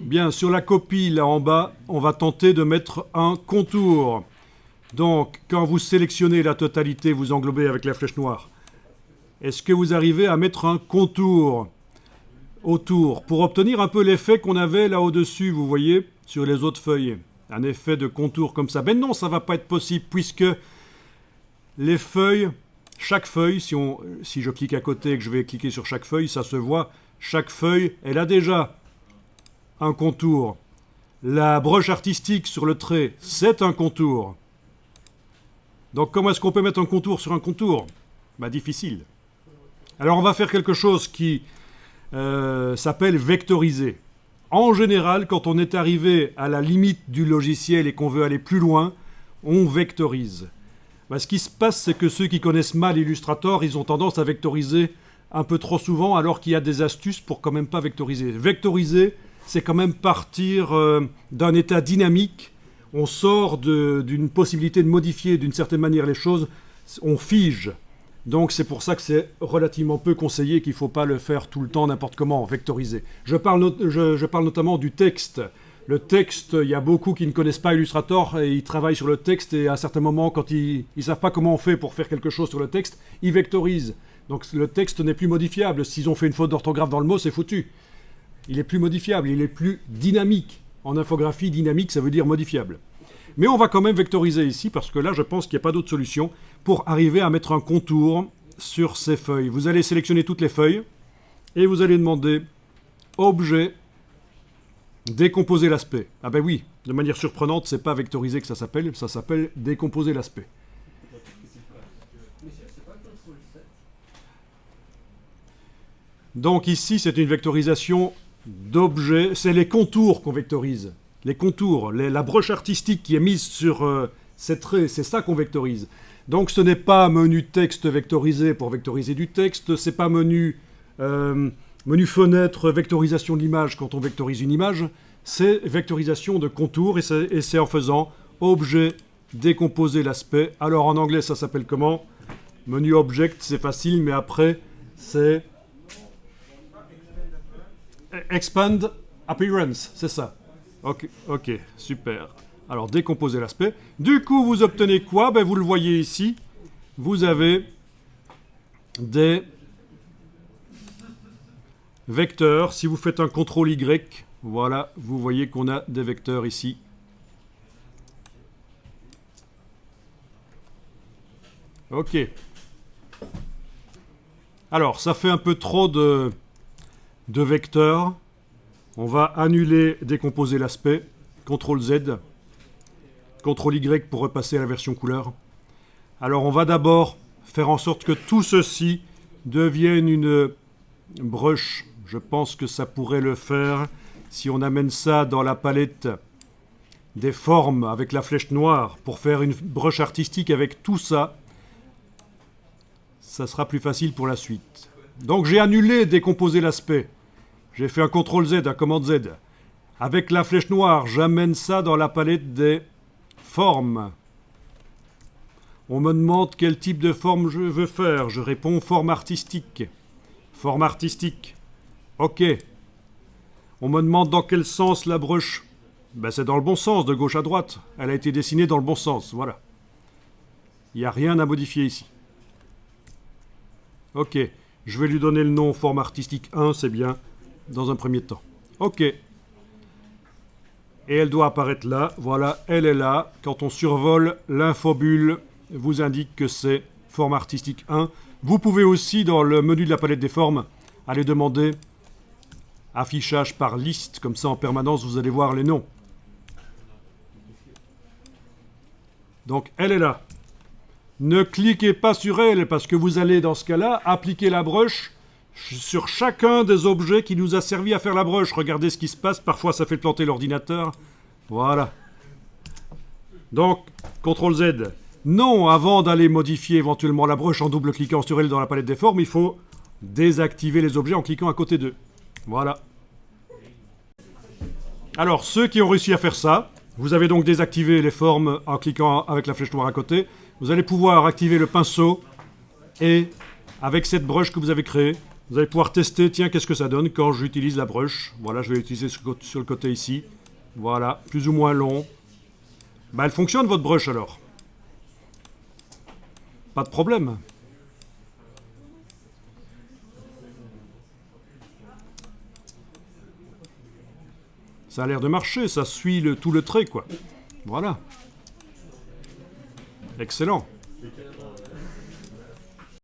Bien, sur la copie, là en bas, on va tenter de mettre un contour. Donc, quand vous sélectionnez la totalité, vous englobez avec la flèche noire. Est-ce que vous arrivez à mettre un contour autour pour obtenir un peu l'effet qu'on avait là au-dessus, vous voyez, sur les autres feuilles? Un effet de contour comme ça. Ben non, ça ne va pas être possible puisque les feuilles, chaque feuille, si je clique à côté et que je vais cliquer sur chaque feuille, ça se voit, chaque feuille, elle a déjà un contour. La broche artistique sur le trait, c'est un contour. Donc comment est-ce qu'on peut mettre un contour sur un contour? Ben, difficile. Alors on va faire quelque chose qui s'appelle vectoriser. En général, quand on est arrivé à la limite du logiciel et qu'on veut aller plus loin, on vectorise. Ben, ce qui se passe, c'est que ceux qui connaissent mal Illustrator, ils ont tendance à vectoriser un peu trop souvent, alors qu'il y a des astuces pour quand même pas vectoriser. Vectoriser, c'est quand même partir d'un état dynamique. On sort d'une possibilité de modifier d'une certaine manière les choses, on fige. Donc c'est pour ça que c'est relativement peu conseillé, qu'il ne faut pas le faire tout le temps, n'importe comment, vectoriser. Je parle notamment du texte. Le texte, il y a beaucoup qui ne connaissent pas Illustrator et ils travaillent sur le texte et à certains moments, quand ils ne savent pas comment on fait pour faire quelque chose sur le texte, ils vectorisent. Donc le texte n'est plus modifiable. S'ils ont fait une faute d'orthographe dans le mot, c'est foutu. Il est plus modifiable, il est plus dynamique. En infographie, dynamique, ça veut dire modifiable. Mais on va quand même vectoriser ici, parce que là, je pense qu'il n'y a pas d'autre solution pour arriver à mettre un contour sur ces feuilles. Vous allez sélectionner toutes les feuilles, et vous allez demander « Objet, décomposer l'aspect ». Ah ben oui, de manière surprenante, c'est pas vectoriser que ça s'appelle décomposer l'aspect. Donc ici, c'est une vectorisation d'objets, c'est les contours qu'on vectorise. Les contours, la broche artistique qui est mise sur ces traits, c'est ça qu'on vectorise. Donc ce n'est pas menu texte vectorisé pour vectoriser du texte, c'est pas menu fenêtre vectorisation de l'image quand on vectorise une image, c'est vectorisation de contours et c'est en faisant objet, décomposer l'aspect. Alors en anglais ça s'appelle comment? Menu object, c'est facile, mais après c'est expand appearance, c'est ça. Ok, super. Alors, décomposer l'aspect. Du coup, vous obtenez quoi? Ben, vous le voyez ici. Vous avez des vecteurs. Si vous faites un CTRL Y, voilà, vous voyez qu'on a des vecteurs ici. Ok. Alors, ça fait un peu trop de vecteurs. On va annuler, décomposer l'aspect. CTRL Z. CTRL Y pour repasser à la version couleur. Alors on va d'abord faire en sorte que tout ceci devienne une brush. Je pense que ça pourrait le faire si on amène ça dans la palette des formes avec la flèche noire pour faire une brush artistique avec tout ça. Ça sera plus facile pour la suite. Donc j'ai annulé, décomposer l'aspect. J'ai fait un CTRL Z, un commande Z. Avec la flèche noire, j'amène ça dans la palette des formes. On me demande quel type de forme je veux faire. Je réponds forme artistique. Forme artistique. Ok. On me demande dans quel sens la brush. Ben, c'est dans le bon sens, de gauche à droite. Elle a été dessinée dans le bon sens, voilà. Il n'y a rien à modifier ici. Ok. Je vais lui donner le nom forme artistique 1, c'est bien. Dans un premier temps. Ok. Et elle doit apparaître là. Voilà, elle est là. Quand on survole, l'infobulle vous indique que c'est forme artistique 1. Vous pouvez aussi, dans le menu de la palette des formes, aller demander affichage par liste. Comme ça, en permanence, vous allez voir les noms. Donc, elle est là. Ne cliquez pas sur elle, parce que vous allez, dans ce cas-là, appliquer la brush sur chacun des objets qui nous a servi à faire la brush. Regardez ce qui se passe. Parfois, ça fait planter l'ordinateur. Voilà. Donc, CTRL Z. Non, avant d'aller modifier éventuellement la brush en double-cliquant sur elle dans la palette des formes, il faut désactiver les objets en cliquant à côté d'eux. Voilà. Alors, ceux qui ont réussi à faire ça, vous avez donc désactivé les formes en cliquant avec la flèche noire à côté. Vous allez pouvoir activer le pinceau et, avec cette brush que vous avez créée, Vous allez pouvoir tester, tiens, qu'est-ce que ça donne quand j'utilise la brush. Voilà, je vais l'utiliser sur le côté ici. Voilà, plus ou moins long. Bah, elle fonctionne, votre brush, alors. Pas de problème. Ça a l'air de marcher, ça suit tout le trait, quoi. Voilà. Excellent.